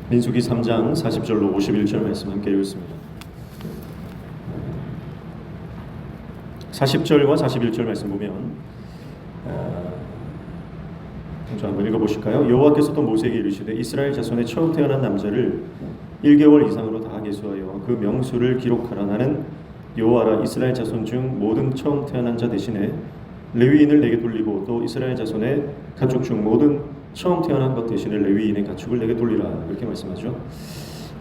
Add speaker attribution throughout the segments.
Speaker 1: 민수기 3장 40절로 51절 말씀 함께 읽겠습니다. 40절과 41절 말씀 보면 먼저 한번 읽어보실까요? 여호와께서 또 모세에게 이르시되 이스라엘 자손의 처음 태어난 남자를 1개월 이상으로 다 계수하여 그 명수를 기록하라. 나는 여호와라. 이스라엘 자손 중 모든 처음 태어난 자 대신에 레위인을 내게 돌리고 또 이스라엘 자손의 가축 중 모든 처음 태어난 것 대신에 레위인의 가축을 내게 돌리라. 이렇게 말씀하죠.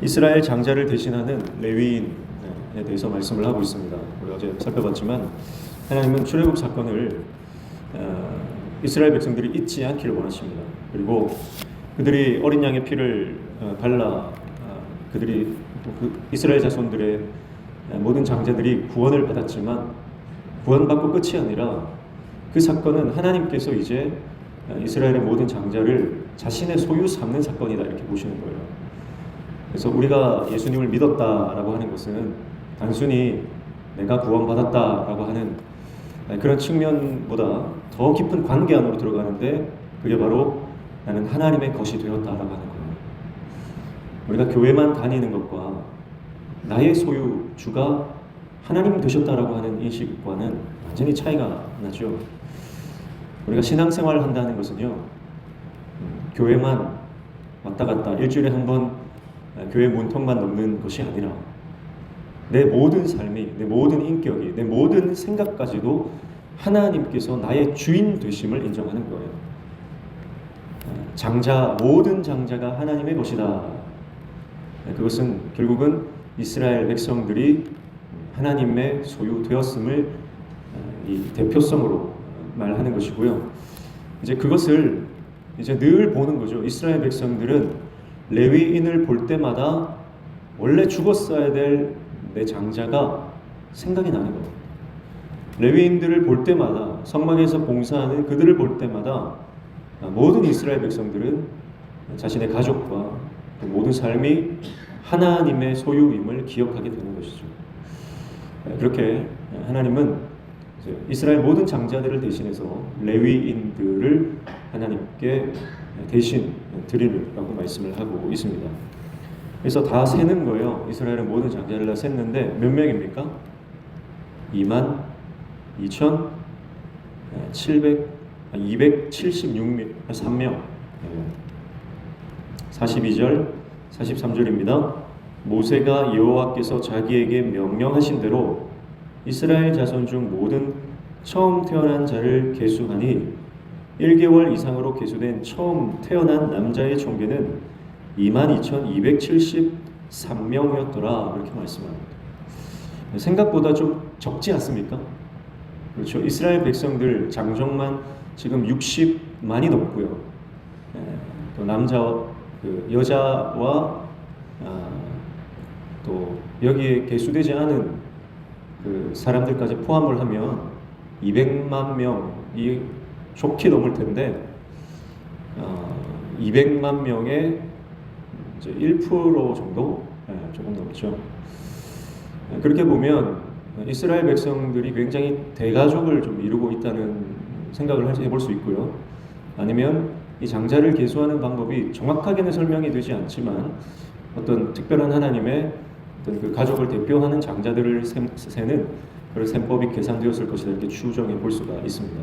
Speaker 1: 이스라엘 장자를 대신하는 레위인에 대해서 말씀을 하고 있습니다. 우리 어제 살펴봤지만 하나님은 출애굽 사건을 이스라엘 백성들이 잊지 않기를 원하십니다. 그리고 그들이 어린 양의 피를 발라 그들이 이스라엘 자손들의 모든 장자들이 구원을 받았지만 구원받고 끝이 아니라 그 사건은 하나님께서 이제 이스라엘의 모든 장자를 자신의 소유 삼는 사건이다, 이렇게 보시는 거예요. 그래서 우리가 예수님을 믿었다라고 하는 것은 단순히 내가 구원받았다라고 하는 그런 측면보다 더 깊은 관계 안으로 들어가는데, 그게 바로 나는 하나님의 것이 되었다라고 하는 거예요. 우리가 교회만 다니는 것과 나의 소유 주가 하나님 되셨다라고 하는 인식과는 완전히 차이가 나죠. 우리가 신앙생활을 한다는 것은요, 교회만 왔다 갔다 일주일에 한 번 교회 문턱만 넘는 것이 아니라 내 모든 삶이, 내 모든 인격이, 내 모든 생각까지도 하나님께서 나의 주인 되심을 인정하는 거예요. 모든 장자가 하나님의 것이다. 그것은 결국은 이스라엘 백성들이 하나님의 소유 되었음을 이 대표성으로 말하는 것이고요. 이제 그것을 이제 늘 보는 거죠. 이스라엘 백성들은 레위인을 볼 때마다 원래 죽었어야 될 내 장자가 생각이 나는 거예요. 레위인들을 볼 때마다, 성막에서 봉사하는 그들을 볼 때마다 모든 이스라엘 백성들은 자신의 가족과 모든 삶이 하나님의 소유임을 기억하게 되는 것이죠. 그렇게 하나님은 이스라엘 모든 장자들을 대신해서 레위인들을 하나님께 대신 드리라고 말씀을 하고 있습니다. 그래서 다 세는 거예요. 이스라엘의 모든 장자를 다 셌는데 몇 명입니까? 22,776명, 42절, 43절입니다. 모세가 여호와께서 자기에게 명령하신 대로 이스라엘 자손 중 모든 처음 태어난 자를 계수하니 1개월 이상으로 계수된 처음 태어난 남자의 총계는 22,273명이었더라. 이렇게 말씀합니다. 생각보다 좀 적지 않습니까? 그렇죠. 이스라엘 백성들 장정만 지금 60만이 넘고요. 또 여자와 또 여기에 계수되지 않은 그 사람들까지 포함을 하면 200만 명이 좋게 넘을 텐데 200만 명의 이제 1% 정도, 조금 넘죠. 그렇게 보면 이스라엘 백성들이 굉장히 대가족을 좀 이루고 있다는 생각을 해볼 수 있고요. 아니면 이 장자를 계수하는 방법이 정확하게는 설명이 되지 않지만 어떤 특별한 하나님의 어떤 그 가족을 대표하는 장자들을 세는 그런 셈법이 계산되었을 것이다, 이렇게 추정해 볼 수가 있습니다.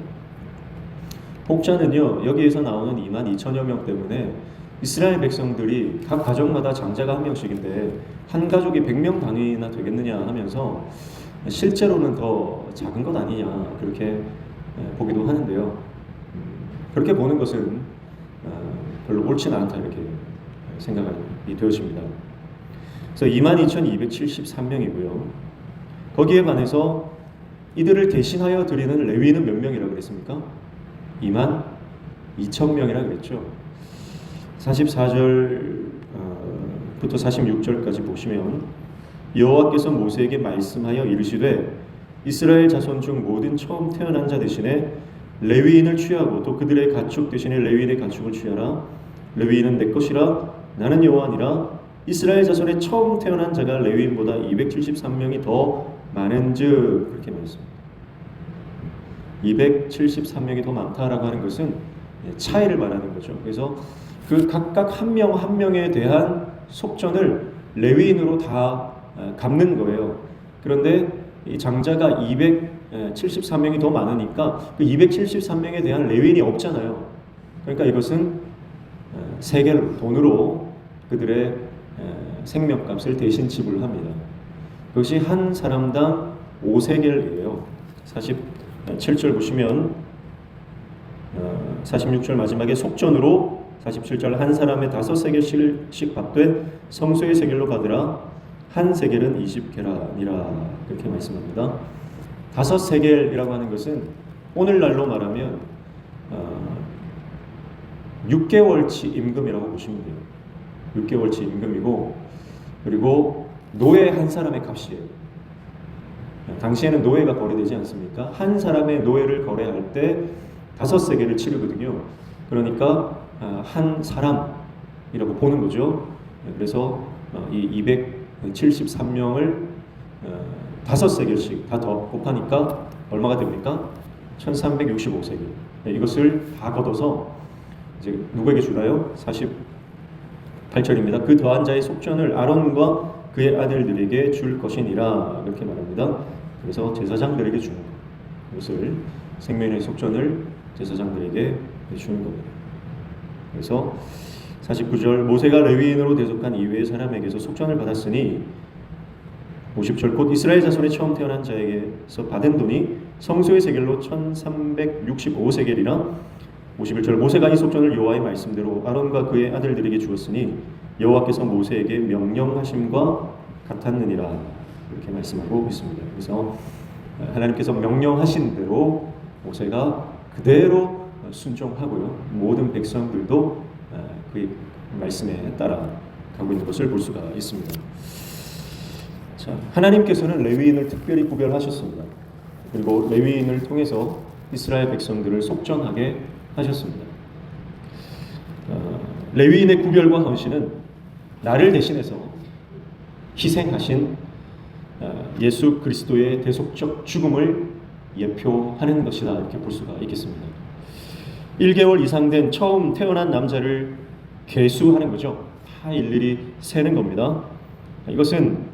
Speaker 1: 혹자는요, 여기에서 나오는 22,000여 명 때문에 이스라엘 백성들이 각 가족마다 장자가 한 명씩인데 한 가족이 100명 단위나 되겠느냐 하면서 실제로는 더 작은 것 아니냐, 그렇게 보기도 하는데요. 그렇게 보는 것은 별로 옳지는 않다, 이렇게 생각이 되어집니다. 그래서 22,273명이고요. 거기에 반해서 이들을 대신하여 드리는 레위인은 몇 명이라고 그랬습니까? 22,000명이라고 그랬죠. 44절부터 46절까지 보시면 여호와께서 모세에게 말씀하여 이르시되 이스라엘 자손 중 모든 처음 태어난 자 대신에 레위인을 취하고 또 그들의 가축 대신에 레위인의 가축을 취하라. 레위인은 내 것이라. 나는 여호와니라. 이스라엘 자손의 처음 태어난 자가 레위인보다 273명이 더 많은즉, 그렇게 말했습니다. 273명이 더 많다라고 하는 것은 차이를 말하는 거죠. 그래서 그 각각 한 명 한 명에 대한 속전을 레위인으로 다 갚는 거예요. 그런데 이 장자가 273명이 더 많으니까 그 273명에 대한 레위인이 없잖아요. 그러니까 이것은 세겔 돈으로 그들의 생명값을 대신 지불합니다. 그것이 한 사람당 5세겔이에요. 47절 보시면 46절 마지막에 속전으로 47절 한 사람의 5세겔씩 받되 성소의 세겔로 받으라. 한 세겔은 20게라니라 그렇게 말씀합니다. 5세겔이라고 하는 것은 오늘날로 말하면 6개월치 임금이라고 보시면 돼요. 6개월치 임금이고, 그리고 노예 한 사람의 값이에요. 당시에는 노예가 거래되지 않습니까? 한 사람의 노예를 거래할 때 5세겔을 치르거든요. 그러니까 한 사람이라고 보는 거죠. 그래서 이 273명을 5세겔씩 다 더 곱하니까 얼마가 됩니까? 1365세겔. 이것을 다 걷어서 이제 누구에게 주나요? 48절입니다. 그 더한 자의 속전을 아론과 그의 아들들에게 줄 것이니라 이렇게 말합니다. 그래서 제사장들에게 주는 것, 이것을 생명의 속전을 제사장들에게 주는 겁니다. 그래서 49절 모세가 레위인으로 대속한 이외의 사람에게서 속전을 받았으니 50절 곧 이스라엘 자손의 처음 태어난 자에게서 받은 돈이 성소의 세겔로 1365세겔이라 51절 모세가 이 속전을 여호와의 말씀대로 아론과 그의 아들들에게 주었으니 여호와께서 모세에게 명령하심과 같았느니라 이렇게 말씀하고 있습니다. 그래서 하나님께서 명령하신 대로 모세가 그대로 순종하고요. 모든 백성들도 그 말씀에 따라 가고 있는 것을 볼 수가 있습니다. 자, 하나님께서는 레위인을 특별히 구별하셨습니다. 그리고 레위인을 통해서 이스라엘 백성들을 속전하게 하셨습니다. 레위인의 구별과 헌신은 나를 대신해서 희생하신 예수 그리스도의 대속적 죽음을 예표하는 것이다 이렇게 볼 수가 있겠습니다. 1개월 이상 된 처음 태어난 남자를 계수하는 거죠. 다 일일이 세는 겁니다. 이것은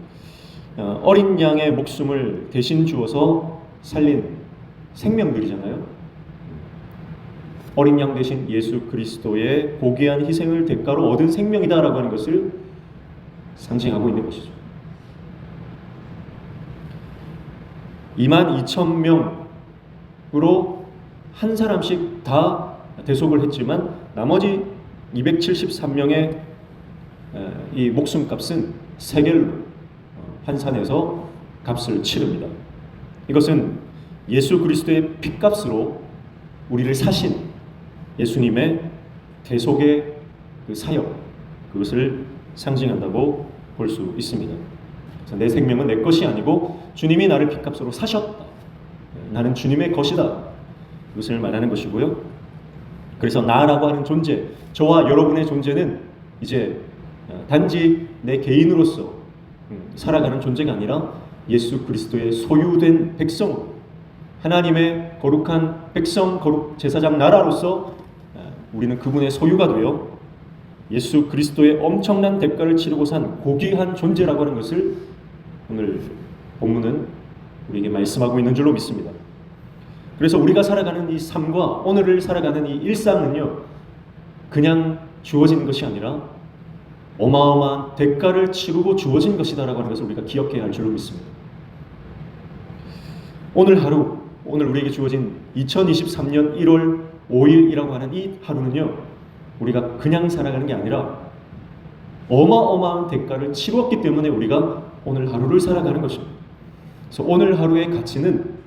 Speaker 1: 어린 양의 목숨을 대신 주어서 살린 생명들이잖아요. 어린 양 대신 예수 그리스도의 고귀한 희생을 대가로 얻은 생명이다라고 하는 것을 상징하고 있는 것이죠. 22,000명으로 한 사람씩 다 대속을 했지만 나머지 273명의 이 목숨값은 세겔로 환산해서 값을 치릅니다. 이것은 예수 그리스도의 핏값으로 우리를 사신 예수님의 대속의 그 사역, 그것을 상징한다고 볼 수 있습니다. 그래서 내 생명은 내 것이 아니고 주님이 나를 핏값으로 사셨다. 나는 주님의 것이다. 그것을 말하는 것이고요. 그래서 나라고 하는 존재, 저와 여러분의 존재는 이제 단지 내 개인으로서 살아가는 존재가 아니라 예수 그리스도의 소유된 백성, 하나님의 거룩한 백성, 거룩 제사장 나라로서 우리는 그분의 소유가 되어 예수 그리스도의 엄청난 대가를 치르고 산 고귀한 존재라고 하는 것을 오늘 본문은 우리에게 말씀하고 있는 줄로 믿습니다. 그래서 우리가 살아가는 이 삶과 오늘을 살아가는 이 일상은요, 그냥 주어진 것이 아니라 어마어마한 대가를 치르고 주어진 것이다라고 하는 것을 우리가 기억해야 할 줄로 믿습니다. 오늘 하루, 오늘 우리에게 주어진 2023년 1월 5일이라고 하는 이 하루는요, 우리가 그냥 살아가는 게 아니라 어마어마한 대가를 치루었기 때문에 우리가 오늘 하루를 살아가는 것입니다. 그래서 오늘 하루의 가치는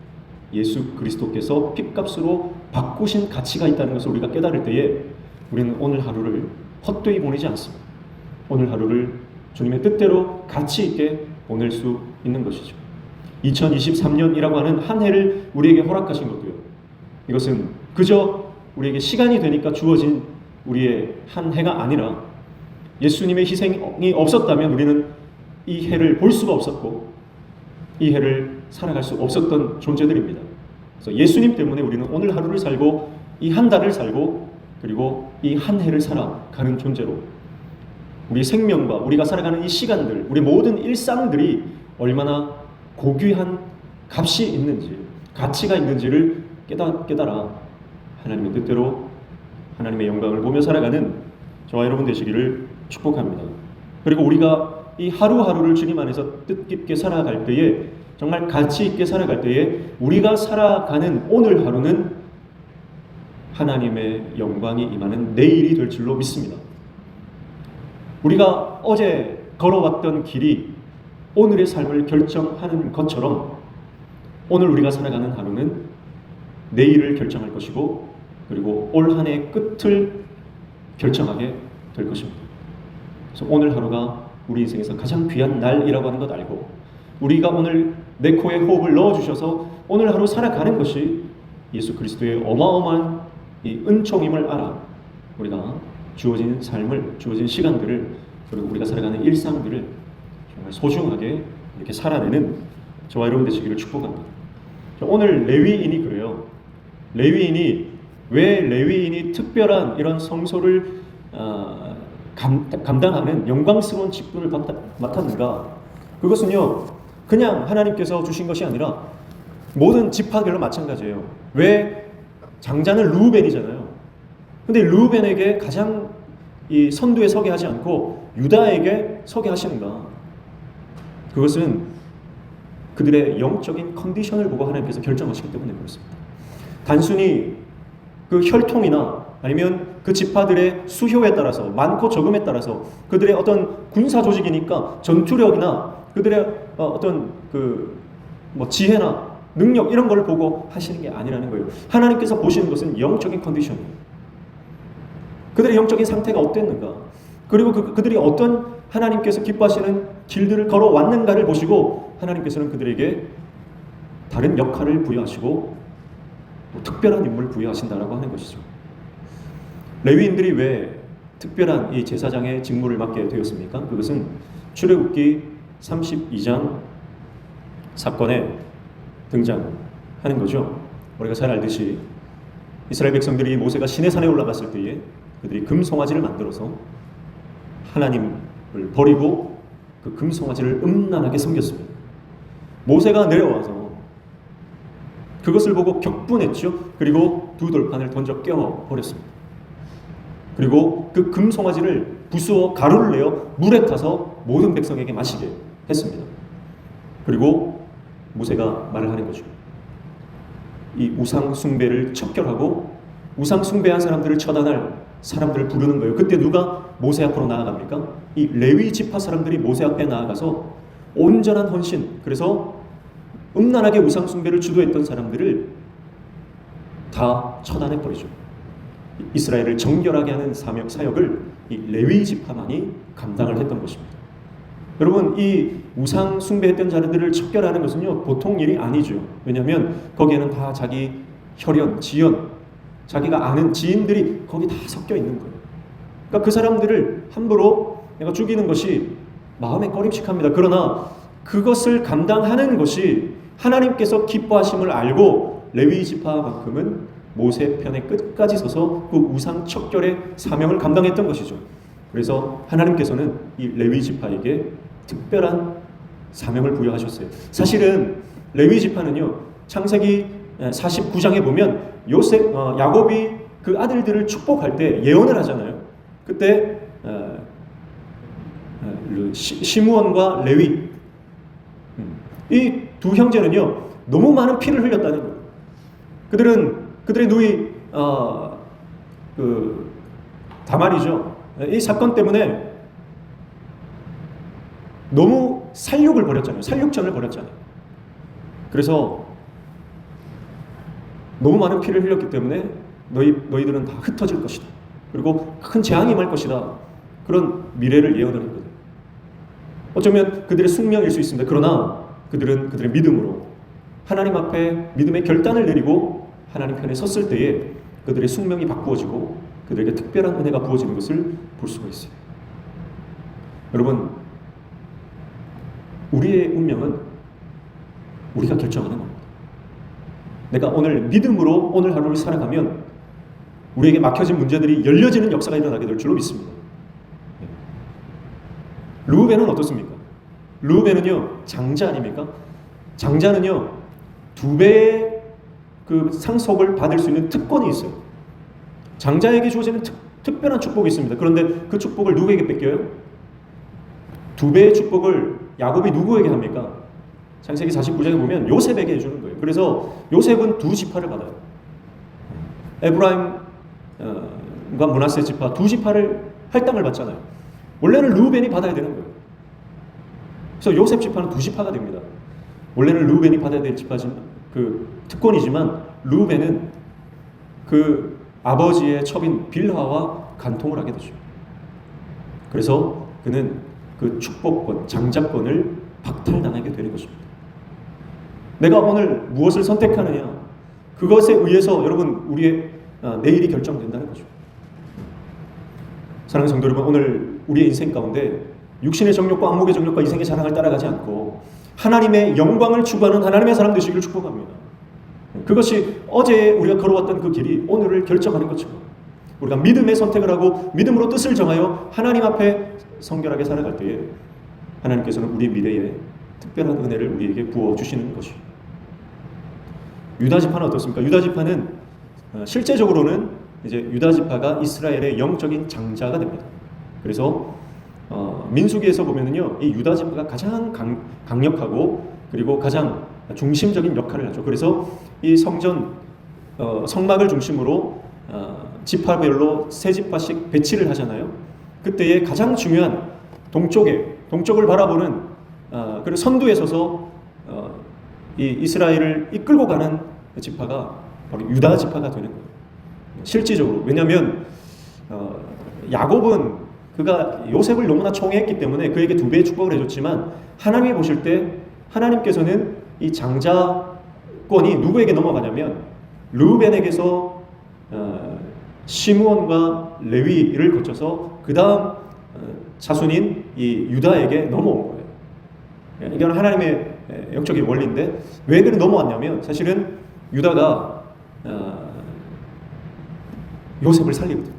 Speaker 1: 예수 그리스도께서 핏값으로 바꾸신 가치가 있다는 것을 우리가 깨달을 때에 우리는 오늘 하루를 헛되이 보내지 않습니다. 오늘 하루를 주님의 뜻대로 가치 있게 보낼 수 있는 것이죠. 2023년이라고 하는 한 해를 우리에게 허락하신 것도요, 이것은 그저 우리에게 시간이 되니까 주어진 우리의 한 해가 아니라 예수님의 희생이 없었다면 우리는 이 해를 볼 수가 없었고 이 해를 살아갈 수 없었던 존재들입니다. 그래서 예수님 때문에 우리는 오늘 하루를 살고 이 한 달을 살고 그리고 이 한 해를 살아가는 존재로 우리 생명과 우리가 살아가는 이 시간들, 우리 모든 일상들이 얼마나 고귀한 값이 있는지, 가치가 있는지를 깨달아 하나님의 뜻대로 하나님의 영광을 보며 살아가는 저와 여러분 되시기를 축복합니다. 그리고 우리가 이 하루하루를 주님 안에서 뜻깊게 살아갈 때에, 정말 가치 있게 살아갈 때에 우리가 살아가는 오늘 하루는 하나님의 영광이 임하는 내일이 될 줄로 믿습니다. 우리가 어제 걸어왔던 길이 오늘의 삶을 결정하는 것처럼 오늘 우리가 살아가는 하루는 내일을 결정할 것이고, 그리고 올 한 해의 끝을 결정하게 될 것입니다. 그래서 오늘 하루가 우리 인생에서 가장 귀한 날이라고 하는 것 알고, 우리가 오늘 내 코에 호흡을 넣어주셔서 오늘 하루 살아가는 것이 예수 그리스도의 어마어마한 이 은총임을 알아 우리가 주어진 삶을, 주어진 시간들을, 그리고 우리가 살아가는 일상들을 정말 소중하게 이렇게 살아내는 저와 여러분 되시기를 축복합니다. 오늘 레위인이 그래요. 왜 레위인이 특별한 이런 성소를 감당하는 영광스러운 직분을 맡았는가? 그것은요, 그냥 하나님께서 주신 것이 아니라 모든 지파별로 마찬가지예요. 왜 장자는 르우벤이잖아요. 근데 르우벤에게 가장 이 선두에 서게 하지 않고 유다에게 서게 하시는가? 그것은 그들의 영적인 컨디션을 보고 하나님께서 결정하시기 때문에 그렇습니다. 단순히 그 혈통이나 아니면 그 지파들의 수효에 따라서, 많고 적음에 따라서, 그들의 어떤 군사 조직이니까 전투력이나 그들의 어떤 지혜나 능력 이런 걸 보고 하시는 게 아니라는 거예요. 하나님께서 보시는 것은 영적인 컨디션이에요. 그들의 영적인 상태가 어땠는가, 그리고 그들이 어떤 하나님께서 기뻐하시는 길들을 걸어왔는가를 보시고 하나님께서는 그들에게 다른 역할을 부여하시고 특별한 인물을 부여하신다라고 하는 것이죠. 레위인들이 왜 특별한 이 제사장의 직무를 맡게 되었습니까? 그것은 출애굽기 32장 사건에 등장하는 거죠. 우리가 잘 알듯이 이스라엘 백성들이 모세가 시내산에 올라갔을 때에 그들이 금송아지를 만들어서 하나님을 버리고 그 금송아지를 음란하게 섬겼습니다. 모세가 내려와서 그것을 보고 격분했죠. 그리고 두 돌판을 던져 깨워버렸습니다. 그리고 그 금송아지를 부수어 가루를 내어 물에 타서 모든 백성에게 마시게 했습니다. 그리고 모세가 말을 하는 거죠. 이 우상 숭배를 척결하고 우상 숭배한 사람들을 처단할 사람들을 부르는 거예요. 그때 누가 모세 앞으로 나아갑니까? 이 레위 지파 사람들이 모세 앞에 나아가서 온전한 헌신, 그래서 음란하게 우상 숭배를 주도했던 사람들을 다 처단해버리죠. 이스라엘을 정결하게 하는 사역을 이 레위 지파만이 감당을 했던 것입니다. 여러분, 이 우상 숭배했던 자들을 척결하는 것은요 보통 일이 아니죠. 왜냐하면 거기에는 다 자기 혈연, 지연, 자기가 아는 지인들이 거기 다 섞여 있는 거예요. 그러니까 그 사람들을 함부로 내가 죽이는 것이 마음에 꺼림칙합니다. 그러나 그것을 감당하는 것이 하나님께서 기뻐하심을 알고 레위 지파만큼은 모세 편에 끝까지 서서 그 우상 척결의 사명을 감당했던 것이죠. 그래서 하나님께서는 이 레위 지파에게 특별한 사명을 부여하셨어요. 사실은 레위 지파는요 창세기 49장에 보면 야곱이 그 아들들을 축복할 때 예언을 하잖아요. 그때 시므온과 레위, 이 두 형제는요 너무 많은 피를 흘렸다는 거예요. 그들의 누이 다말이죠. 이 사건 때문에 너무 살육을 벌였잖아요. 살육전을 벌였잖아요. 그래서 너무 많은 피를 흘렸기 때문에 너희들은 다 흩어질 것이다. 그리고 큰 재앙이 임할 것이다. 그런 미래를 예언을 했거든요. 어쩌면 그들의 숙명일 수 있습니다. 그러나 그들은 그들의 믿음으로 하나님 앞에 믿음의 결단을 내리고 하나님 편에 섰을 때에 그들의 숙명이 바꾸어지고 그들에게 특별한 은혜가 부어지는 것을 볼 수가 있어요. 여러분, 우리의 운명은 우리가 결정하는 겁니다. 내가 오늘 믿음으로 오늘 하루를 살아가면 우리에게 막혀진 문제들이 열려지는 역사가 일어나게 될 줄로 믿습니다. 르우벤은 어떻습니까? 르우벤은요 장자 아닙니까? 장자는요 2배의 그 상속을 받을 수 있는 특권이 있어요. 장자에게 주어지는 특별한 축복이 있습니다. 그런데 그 축복을 누구에게 뺏겨요? 2배의 축복을 야곱이 누구에게 합니까? 창세기 49장에 보면 요셉에게 해주는 거예요. 그래서 요셉은 2지파를 받아요. 에브라임과 므낫세 지파 2지파를 할당을 받잖아요. 원래는 르우벤이 받아야 되는 거예요. 그래서 요셉 지파는 2지파가 됩니다. 원래는 르우벤이 받아야 될 지파지만 그 특권이지만 르우벤은 그 아버지의 첩인 빌하와 간통을 하게 되죠. 그래서 그는 그 축복권, 장자권을 박탈당하게 되는 것입니다. 내가 오늘 무엇을 선택하느냐, 그것에 의해서 여러분 우리의 내일이 결정된다는 거죠. 사랑하는 성도 여러분, 오늘 우리의 인생 가운데 육신의 정욕과 안목의 정욕과 이생의 자랑을 따라가지 않고 하나님의 영광을 추구하는 하나님의 사람 되시기를 축복합니다. 그것이 어제 우리가 걸어왔던 그 길이 오늘을 결정하는 것처럼 우리가 믿음의 선택을 하고 믿음으로 뜻을 정하여 하나님 앞에 성결하게 살아갈 때에 하나님께서는 우리의 미래에 특별한 은혜를 우리에게 부어주시는 것이. 유다지파는 어떻습니까? 유다지파는 실제적으로는 이제 유다지파가 이스라엘의 영적인 장자가 됩니다. 그래서 민수기에서 보면은요, 이 유다지파가 가장 강력하고 그리고 가장 중심적인 역할을 하죠. 그래서 이 성전 성막을 중심으로 지파별로 3지파씩 배치를 하잖아요. 그때의 가장 중요한 동쪽을 바라보는 그리고 선두에 서서 이 이스라엘을 이끌고 가는 지파가 바로 유다 지파가 되는 거예요. 실질적으로. 왜냐하면 야곱은 그가 요셉을 너무나 총애했기 때문에 그에게 2배의 축복을 해줬지만 하나님이 보실 때 하나님께서는 이 장자권이 누구에게 넘어가냐면 르우벤에게서 시므온과 레위를 거쳐서 그 다음 자손인 이 유다에게 넘어온 거예요. 이건 하나님의 영적인 원리인데 왜 그래 넘어왔냐면 사실은 유다가 요셉을 살리거든.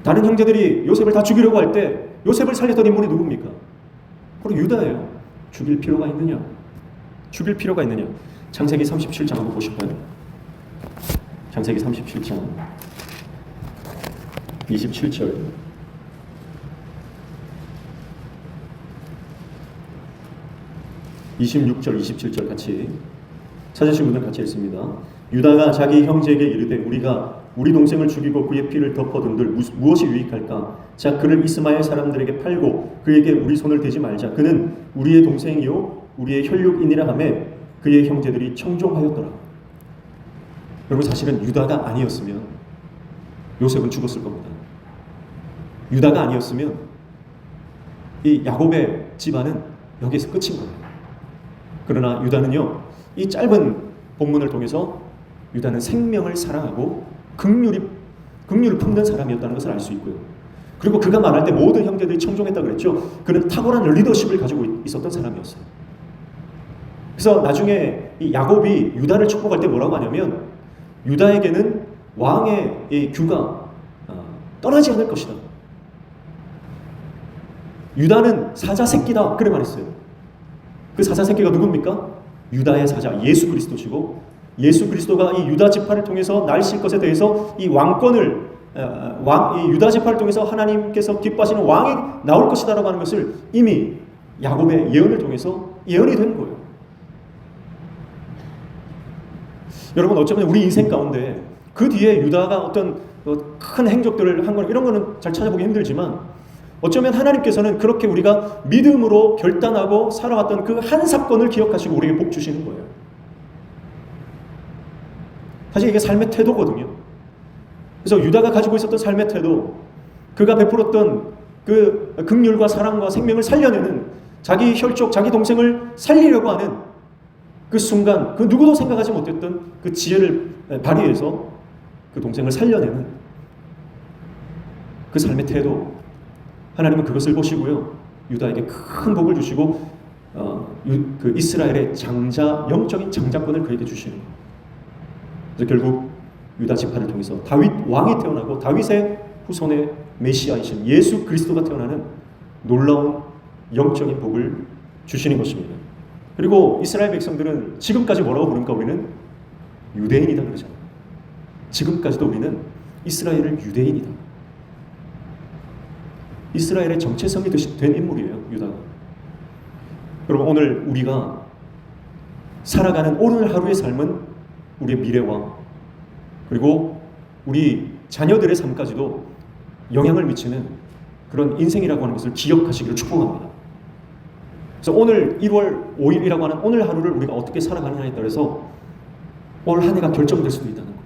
Speaker 1: 다른 형제들이 요셉을 다 죽이려고 할 때 요셉을 살렸던 인물이 누굽니까? 바로 유다예요. 죽일 필요가 있느냐? 죽일 필요가 있느냐? 창세기 37장 한번 보실까요? 창세기 37장 27절 26절 27절 같이 찾으신 분들 같이 읽습니다. 유다가 자기 형제에게 이르되 우리가 우리 동생을 죽이고 그의 피를 덮어둔들 무엇이 유익할까? 자 그를 이스마엘 사람들에게 팔고 그에게 우리 손을 대지 말자. 그는 우리의 동생이요 우리의 혈육이니라 하며 그의 형제들이 청종하였더라. 여러분 사실은 유다가 아니었으면 요셉은 죽었을 겁니다. 유다가 아니었으면 이 야곱의 집안은 여기에서 끝인 거예요. 그러나 유다는요, 이 짧은 본문을 통해서 유다는 생명을 사랑하고 긍휼을 품는 사람이었다는 것을 알 수 있고요. 그리고 그가 말할 때 모든 형제들이 청종했다고 그랬죠. 그는 탁월한 리더십을 가지고 있었던 사람이었어요. 그래서 나중에 이 야곱이 유다를 축복할 때 뭐라고 하냐면 유다에게는 왕의 이 규가 떠나지 않을 것이다. 유다는 사자 새끼다. 그래 말했어요. 그 사자 새끼가 누굽니까? 유다의 사자 예수 그리스도시고 예수 그리스도가 이 유다 지파를 통해서 날실 것에 대해서 이 왕권을 이 유다 지파를 통해서 하나님께서 기뻐하시는 왕이 나올 것이다라고 하는 것을 이미 야곱의 예언을 통해서 예언이 된 거예요. 여러분 어쩌면 우리 인생 가운데 그 뒤에 유다가 어떤 큰 행적들을 한 거는 이런 거는 잘 찾아보기 힘들지만 어쩌면 하나님께서는 그렇게 우리가 믿음으로 결단하고 살아왔던 그 한 사건을 기억하시고 우리에게 복 주시는 거예요. 사실 이게 삶의 태도거든요. 그래서 유다가 가지고 있었던 삶의 태도, 그가 베풀었던 그 긍휼과 사랑과 생명을 살려내는 자기 혈족, 자기 동생을 살리려고 하는 그 순간, 그 누구도 생각하지 못했던 그 지혜를 발휘해서 그 동생을 살려내는 그 삶의 태도, 하나님은 그것을 보시고요, 유다에게 큰 복을 주시고 그 이스라엘의 영적인 장자권을 그에게 주시는 거예요. 그래서 결국 유다 지파를 통해서 다윗 왕이 태어나고 다윗의 후손의 메시아이신 예수 그리스도가 태어나는 놀라운 영적인 복을 주시는 것입니다. 그리고 이스라엘 백성들은 지금까지 뭐라고 부릅니까? 우리는 유대인이다 그러잖아요. 지금까지도 우리는 이스라엘을 유대인이다. 이스라엘의 정체성이 된 인물이에요, 유다가. 여러분, 오늘 우리가 살아가는 오늘 하루의 삶은 우리의 미래와 그리고 우리 자녀들의 삶까지도 영향을 미치는 그런 인생이라고 하는 것을 기억하시기를 축복합니다. 그래서 오늘 1월 5일이라고 하는 오늘 하루를 우리가 어떻게 살아가느냐에 따라서 올 한 해가 결정될 수도 있다는 거예요.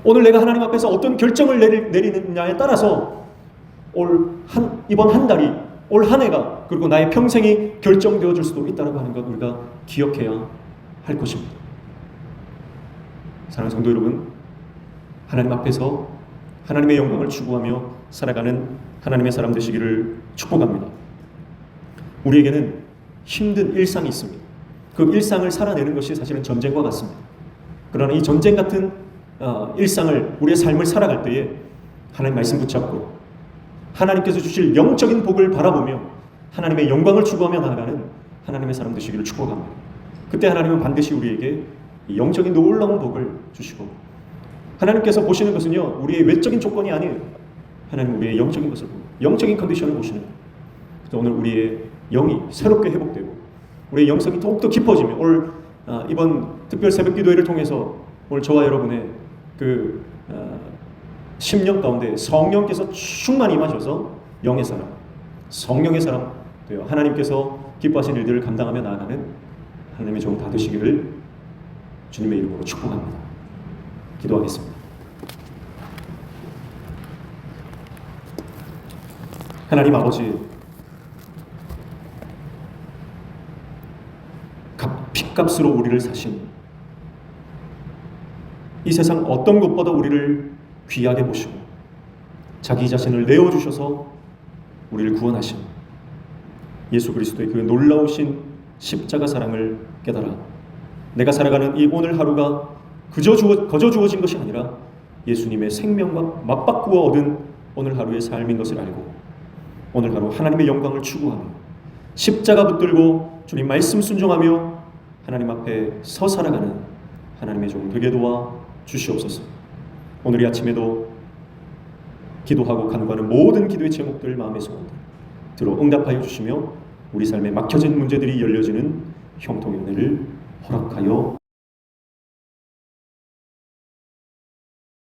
Speaker 1: 오늘 내가 하나님 앞에서 어떤 결정을 내리느냐에 따라서 이번 한 달이, 올 한 해가, 그리고 나의 평생이 결정되어질 수도 있다고 하는 것 우리가 기억해야 할 것입니다. 사랑하는 성도 여러분, 하나님 앞에서 하나님의 영광을 추구하며 살아가는 하나님의 사람 되시기를 축복합니다. 우리에게는 힘든 일상이 있습니다. 그 일상을 살아내는 것이 사실은 전쟁과 같습니다. 그러나 이 전쟁 같은 일상을, 우리의 삶을 살아갈 때에 하나님 말씀 붙잡고 하나님께서 주실 영적인 복을 바라보며 하나님의 영광을 추구하며 나아가는 하나님의 사람 되시기를 축복합니다. 그때 하나님은 반드시 우리에게 영적인 놀라운 복을 주시고, 하나님께서 보시는 것은요, 우리의 외적인 조건이 아니에요. 하나님은 우리의 영적인 것을 보고 영적인 컨디션을 보시는 거예요. 그래서 오늘 우리의 영이 새롭게 회복되고 우리의 영성이 더욱더 깊어지며 이번 특별 새벽 기도회를 통해서 오늘 저와 여러분의 그 10년 가운데 성령께서 충만히 임하셔서 영의 사람, 성령의 사람 되어 하나님께서 기뻐하시는 일들을 감당하며 나아가는 하나님의 종 다 되시기를 주님의 이름으로 축복합니다. 기도하겠습니다. 하나님 아버지, 핏값으로 우리를 사신, 이 세상 어떤 것보다 우리를 귀하게 보시고 자기 자신을 내어주셔서 우리를 구원하신 예수 그리스도의 그 놀라우신 십자가 사랑을 깨달아 내가 살아가는 이 오늘 하루가 거저 주어진 것이 아니라 예수님의 생명과 맞바꾸어 얻은 오늘 하루의 삶인 것을 알고 오늘 하루 하나님의 영광을 추구하며 십자가 붙들고 주님 말씀 순종하며 하나님 앞에 서 살아가는 하나님의 종 되게 도와 주시옵소서. 오늘 이 아침에도 기도하고 간구하는 모든 기도의 제목들, 마음의 소원들 들어 응답하여 주시며 우리 삶에 막혀진 문제들이 열려지는 형통의 은혜를 허락하여